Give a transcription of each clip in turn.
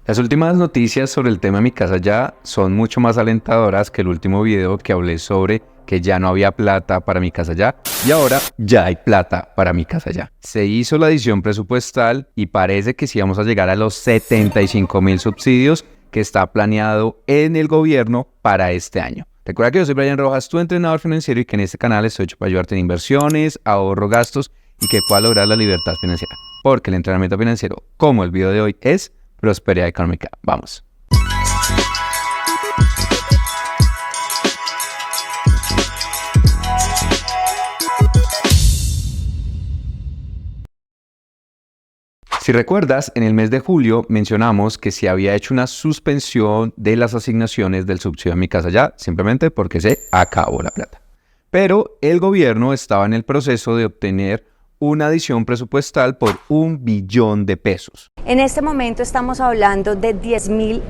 Las últimas noticias sobre el tema de Mi Casa Ya son mucho más alentadoras que el último video que hablé sobre que ya no había plata para Mi Casa Ya y ahora ya hay plata para Mi Casa Ya. Se hizo la adición presupuestal y parece que sí vamos a llegar a los 75,000 subsidios que está planeado en el gobierno para este año. Recuerda que yo soy Brian Rojas, tu entrenador financiero, y que en este canal estoy hecho para ayudarte en inversiones, ahorro, gastos y que puedas lograr la libertad financiera. Porque el entrenamiento financiero, como el video de hoy, es prosperidad económica. Vamos. Si recuerdas, en el mes de julio mencionamos que se había hecho una suspensión de las asignaciones del subsidio a Mi Casa Ya, simplemente porque se acabó la plata. Pero el gobierno estaba en el proceso de obtener una adición presupuestal por 1 billón de pesos. En este momento estamos hablando de 10.000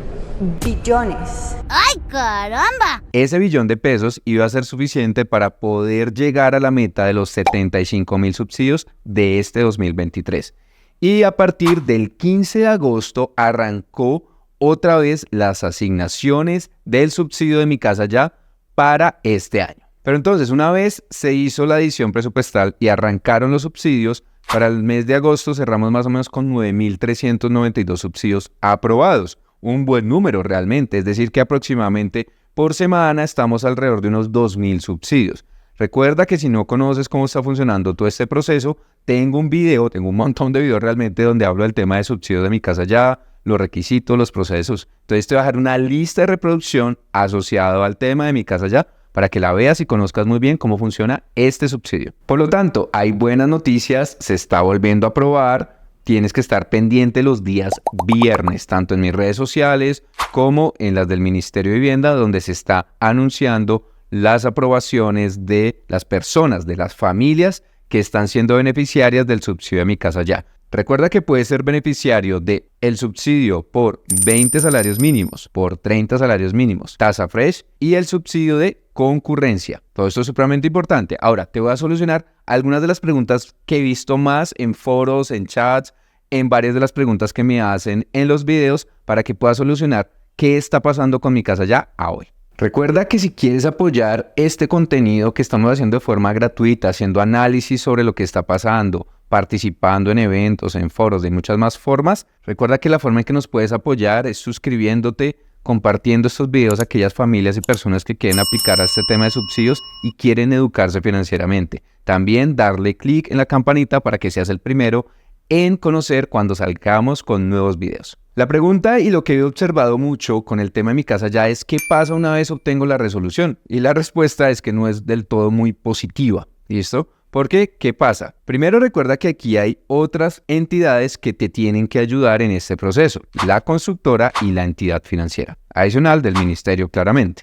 billones. ¡Ay, caramba! Ese billón de pesos iba a ser suficiente para poder llegar a la meta de los 75,000 subsidios de este 2023. Y a partir del 15 de agosto arrancó otra vez las asignaciones del subsidio de Mi Casa Ya para este año. Pero entonces, una vez se hizo la adición presupuestal y arrancaron los subsidios, para el mes de agosto cerramos más o menos con 9.392 subsidios aprobados. Un buen número realmente, es decir que aproximadamente por semana estamos alrededor de unos 2.000 subsidios. Recuerda que si no conoces cómo está funcionando todo este proceso, tengo un montón de videos realmente donde hablo del tema de subsidios de Mi Casa Ya, los requisitos, los procesos. Entonces te voy a dejar una lista de reproducción asociado al tema de Mi Casa Ya para que la veas y conozcas muy bien cómo funciona este subsidio. Por lo tanto, hay buenas noticias, se está volviendo a aprobar. Tienes que estar pendiente los días viernes, tanto en mis redes sociales como en las del Ministerio de Vivienda, donde se está anunciando las aprobaciones de las personas, de las familias que están siendo beneficiarias del subsidio de Mi Casa Ya. Recuerda que puedes ser beneficiario del subsidio por 20 salarios mínimos, por 30 salarios mínimos, tasa fresh y el subsidio de concurrencia. Todo esto es supremamente importante. Ahora te voy a solucionar algunas de las preguntas que he visto más en foros, en chats, en varias de las preguntas que me hacen en los videos para que puedas solucionar qué está pasando con Mi Casa Ya a hoy. Recuerda que si quieres apoyar este contenido que estamos haciendo de forma gratuita, haciendo análisis sobre lo que está pasando, participando en eventos, en foros, de muchas más formas, recuerda que la forma en que nos puedes apoyar es suscribiéndote, compartiendo estos videos a aquellas familias y personas que quieren aplicar a este tema de subsidios y quieren educarse financieramente. También darle clic en la campanita para que seas el primero en conocer cuando salgamos con nuevos videos. La pregunta y lo que he observado mucho con el tema de Mi Casa Ya es ¿qué pasa una vez obtengo la resolución? Y la respuesta es que no es del todo muy positiva. ¿Listo? ¿Por qué? ¿Qué pasa? Primero recuerda que aquí hay otras entidades que te tienen que ayudar en este proceso, la constructora y la entidad financiera, adicional del ministerio claramente.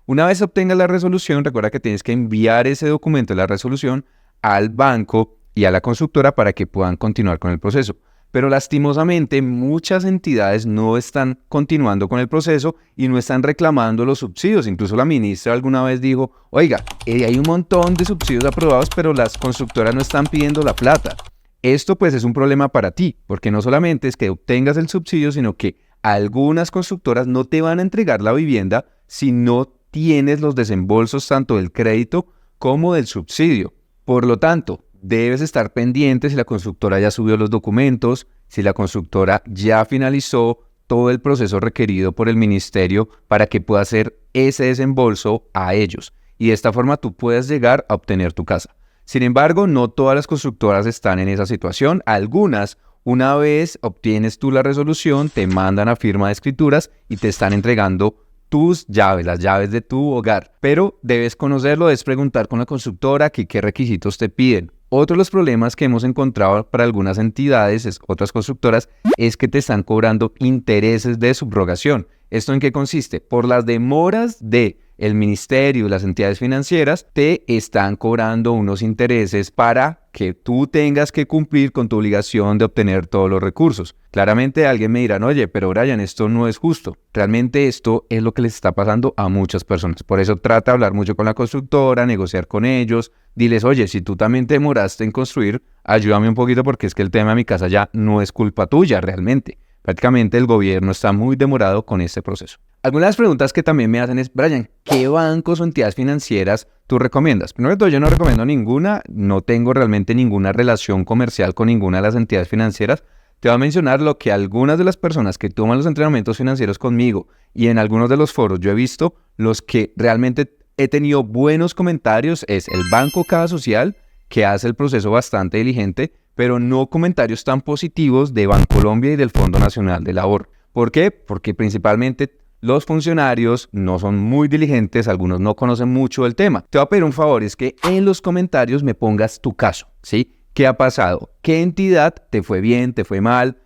Una vez obtengas la resolución, recuerda que tienes que enviar ese documento de la resolución al banco y a la constructora para que puedan continuar con el proceso. Pero lastimosamente muchas entidades no están continuando con el proceso y no están reclamando los subsidios. Incluso la ministra alguna vez dijo, oiga, hay un montón de subsidios aprobados, pero las constructoras no están pidiendo la plata. Esto pues es un problema para ti, porque no solamente es que obtengas el subsidio, sino que algunas constructoras no te van a entregar la vivienda si no tienes los desembolsos tanto del crédito como del subsidio. Por lo tanto, debes estar pendiente si la constructora ya subió los documentos, si la constructora ya finalizó todo el proceso requerido por el ministerio para que pueda hacer ese desembolso a ellos. Y de esta forma tú puedes llegar a obtener tu casa. Sin embargo, no todas las constructoras están en esa situación. Algunas, una vez obtienes tú la resolución, te mandan a firma de escrituras y te están entregando tus llaves, las llaves de tu hogar. Pero debes conocerlo, debes preguntar con la constructora qué requisitos te piden. Otro de los problemas que hemos encontrado para algunas entidades, otras constructoras, es que te están cobrando intereses de subrogación. ¿Esto en qué consiste? Por las demoras del ministerio y las entidades financieras, te están cobrando unos intereses para que tú tengas que cumplir con tu obligación de obtener todos los recursos. Claramente alguien me dirá, oye, pero Brian, esto no es justo. Realmente esto es lo que les está pasando a muchas personas. Por eso trata de hablar mucho con la constructora, negociar con ellos. Diles, oye, si tú también te demoraste en construir, ayúdame un poquito porque es que el tema de Mi Casa Ya no es culpa tuya realmente. prácticamente el gobierno está muy demorado con este proceso. Algunas de las preguntas que también me hacen es, Brian, ¿qué bancos o entidades financieras tú recomiendas? Primero que todo, yo no recomiendo ninguna, no tengo realmente ninguna relación comercial con ninguna de las entidades financieras. Te voy a mencionar lo que algunas de las personas que toman los entrenamientos financieros conmigo y en algunos de los foros yo he visto, los que realmente he tenido buenos comentarios es el Banco Caja Social, que hace el proceso bastante diligente, pero no comentarios tan positivos de Bancolombia y del Fondo Nacional del Ahorro. ¿Por qué? Porque principalmente los funcionarios no son muy diligentes, algunos no conocen mucho el tema. Te voy a pedir un favor, es que en los comentarios me pongas tu caso, ¿sí? ¿Qué ha pasado? ¿Qué entidad te fue bien, te fue mal?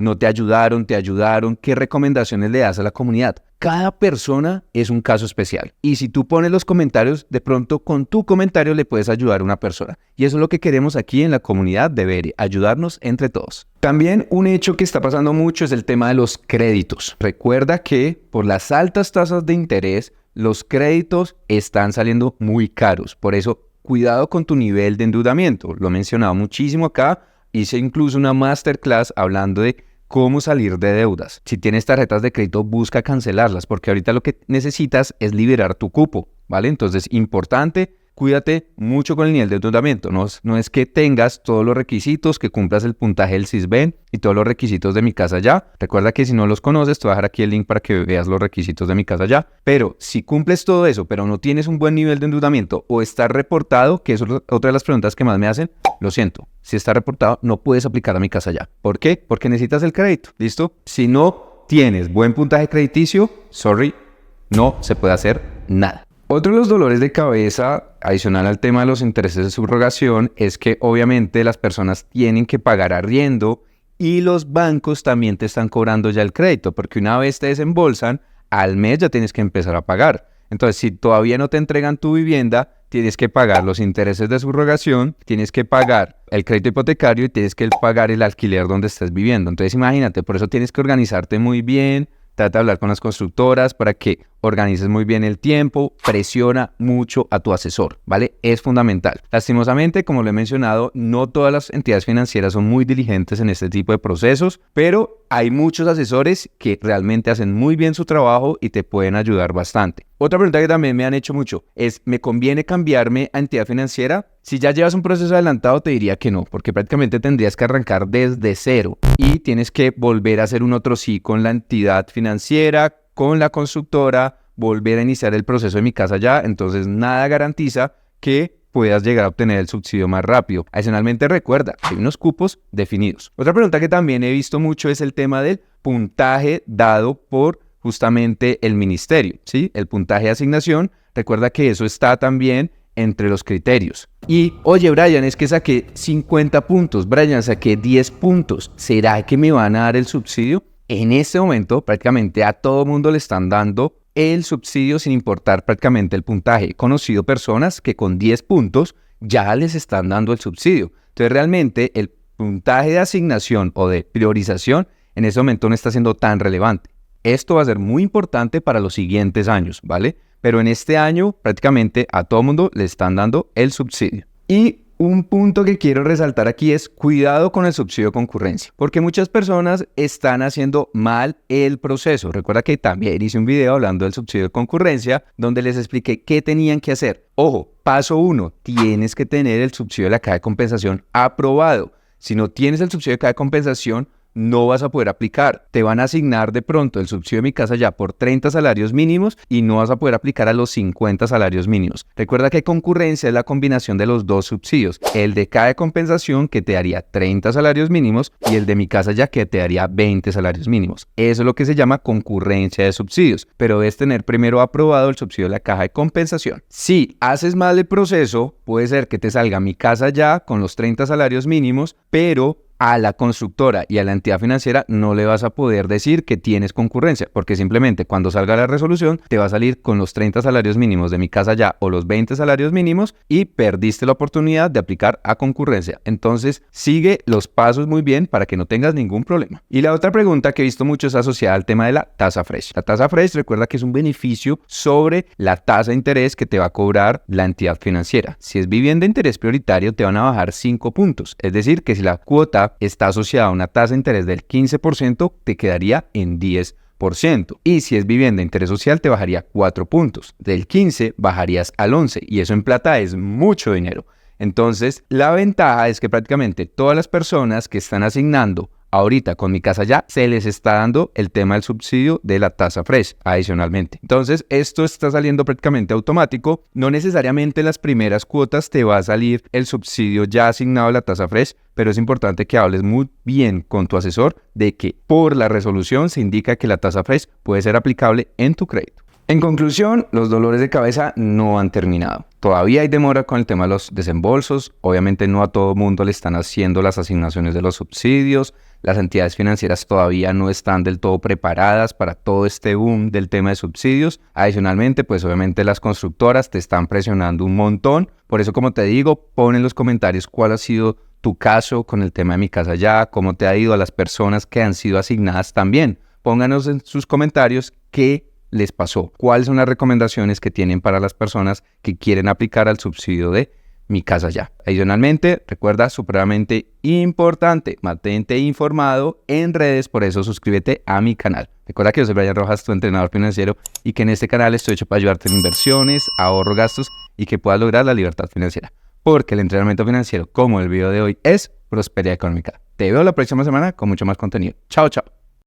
¿No te ayudaron, te ayudaron? ¿Qué recomendaciones le das a la comunidad? Cada persona es un caso especial. Y si tú pones los comentarios, de pronto con tu comentario le puedes ayudar a una persona. Y eso es lo que queremos aquí en la comunidad de Beri, ayudarnos entre todos. También un hecho que está pasando mucho es el tema de los créditos. Recuerda que por las altas tasas de interés, los créditos están saliendo muy caros. Por eso, cuidado con tu nivel de endeudamiento. Lo he mencionado muchísimo acá. Hice incluso una masterclass hablando de cómo salir de deudas. Si tienes tarjetas de crédito, busca cancelarlas, porque ahorita lo que necesitas es liberar tu cupo, ¿vale? Entonces, importante, cuídate mucho con el nivel de endeudamiento. No es que tengas todos los requisitos, que cumplas el puntaje del Sisbén y todos los requisitos de Mi Casa Ya. Recuerda que si no los conoces, te voy a dejar aquí el link para que veas los requisitos de Mi Casa Ya. Pero si cumples todo eso, pero no tienes un buen nivel de endeudamiento o estás reportado, que es otra de las preguntas que más me hacen, lo siento. Si está reportado, no puedes aplicar a Mi Casa Ya. ¿Por qué? Porque necesitas el crédito. ¿Listo? Si no tienes buen puntaje crediticio, sorry, no se puede hacer nada. Otro de los dolores de cabeza, adicional al tema de los intereses de subrogación, es que obviamente las personas tienen que pagar arriendo y los bancos también te están cobrando ya el crédito, porque una vez te desembolsan, al mes ya tienes que empezar a pagar. Entonces, si todavía no te entregan tu vivienda, tienes que pagar los intereses de subrogación, tienes que pagar el crédito hipotecario y tienes que pagar el alquiler donde estés viviendo. Entonces, imagínate, por eso tienes que organizarte muy bien. Trata de hablar con las constructoras para que organices muy bien el tiempo, presiona mucho a tu asesor, ¿vale? Es fundamental. Lastimosamente, como lo he mencionado, no todas las entidades financieras son muy diligentes en este tipo de procesos, pero hay muchos asesores que realmente hacen muy bien su trabajo y te pueden ayudar bastante. Otra pregunta que también me han hecho mucho es, ¿me conviene cambiarme a entidad financiera? Si ya llevas un proceso adelantado, te diría que no, porque prácticamente tendrías que arrancar desde cero y tienes que volver a hacer un otro sí con la entidad financiera, con la constructora, volver a iniciar el proceso de Mi Casa Ya. Entonces nada garantiza que puedas llegar a obtener el subsidio más rápido. Adicionalmente, recuerda, hay unos cupos definidos. Otra pregunta que también he visto mucho es el tema del puntaje dado por justamente el ministerio, ¿sí? El puntaje de asignación. Recuerda que eso está también entre los criterios. Y, oye, Brian, es que saqué 50 puntos. Brian, saqué 10 puntos. ¿Será que me van a dar el subsidio? En este momento, prácticamente a todo mundo le están dando el subsidio sin importar prácticamente el puntaje. He conocido personas que con 10 puntos ya les están dando el subsidio. Entonces, realmente el puntaje de asignación o de priorización en ese momento no está siendo tan relevante. Esto va a ser muy importante para los siguientes años, ¿vale? Pero en este año prácticamente a todo mundo le están dando el subsidio. Y un punto que quiero resaltar aquí es cuidado con el subsidio de concurrencia, porque muchas personas están haciendo mal el proceso. Recuerda que también hice un video hablando del subsidio de concurrencia donde les expliqué qué tenían que hacer. Ojo, paso 1, tienes que tener el subsidio de la caja de compensación aprobado. Si no tienes el subsidio de caja de compensación, no vas a poder aplicar. Te van a asignar de pronto el subsidio de Mi Casa Ya por 30 salarios mínimos y no vas a poder aplicar a los 50 salarios mínimos. Recuerda que concurrencia es la combinación de los dos subsidios. El de caja de compensación que te daría 30 salarios mínimos y el de Mi Casa Ya que te daría 20 salarios mínimos. Eso es lo que se llama concurrencia de subsidios. Pero debes tener primero aprobado el subsidio de la caja de compensación. Si haces mal el proceso, puede ser que te salga Mi Casa Ya con los 30 salarios mínimos, pero a la constructora y a la entidad financiera no le vas a poder decir que tienes concurrencia, porque simplemente cuando salga la resolución te va a salir con los 30 salarios mínimos de Mi Casa Ya o los 20 salarios mínimos y perdiste la oportunidad de aplicar a concurrencia. Entonces sigue los pasos muy bien para que no tengas ningún problema. Y la otra pregunta que he visto mucho es asociada al tema de la tasa fresh. La tasa fresh, recuerda que es un beneficio sobre la tasa de interés que te va a cobrar la entidad financiera. Si es vivienda de interés prioritario te van a bajar 5 puntos, es decir que si la cuota vivienda está asociada a una tasa de interés del 15%, te quedaría en 10%. Y si es vivienda de interés social, te bajaría 4 puntos. Del 15 bajarías al 11 y eso en plata es mucho dinero. Entonces, la ventaja es que prácticamente todas las personas que están asignando ahorita con Mi Casa Ya, se les está dando el tema del subsidio de la tasa FRESH adicionalmente. Entonces, esto está saliendo prácticamente automático. No necesariamente en las primeras cuotas te va a salir el subsidio ya asignado a la tasa FRESH, pero es importante que hables muy bien con tu asesor de que por la resolución se indica que la tasa FRESH puede ser aplicable en tu crédito. En conclusión, los dolores de cabeza no han terminado. Todavía hay demora con el tema de los desembolsos. Obviamente no a todo mundo le están haciendo las asignaciones de los subsidios. Las entidades financieras todavía no están del todo preparadas para todo este boom del tema de subsidios. Adicionalmente, pues obviamente las constructoras te están presionando un montón. Por eso, como te digo, pon en los comentarios cuál ha sido tu caso con el tema de Mi Casa Ya, cómo te ha ido a las personas que han sido asignadas también. Pónganos en sus comentarios qué les pasó, cuáles son las recomendaciones que tienen para las personas que quieren aplicar al subsidio de Mi Casa Ya. Adicionalmente, recuerda, supremamente importante, mantente informado en redes, por eso suscríbete a mi canal. Recuerda que yo soy Brian Rojas, tu entrenador financiero, y que en este canal estoy hecho para ayudarte en inversiones, ahorro, gastos y que puedas lograr la libertad financiera. Porque el entrenamiento financiero, como el video de hoy, es prosperidad económica. Te veo la próxima semana con mucho más contenido. Chao, chao.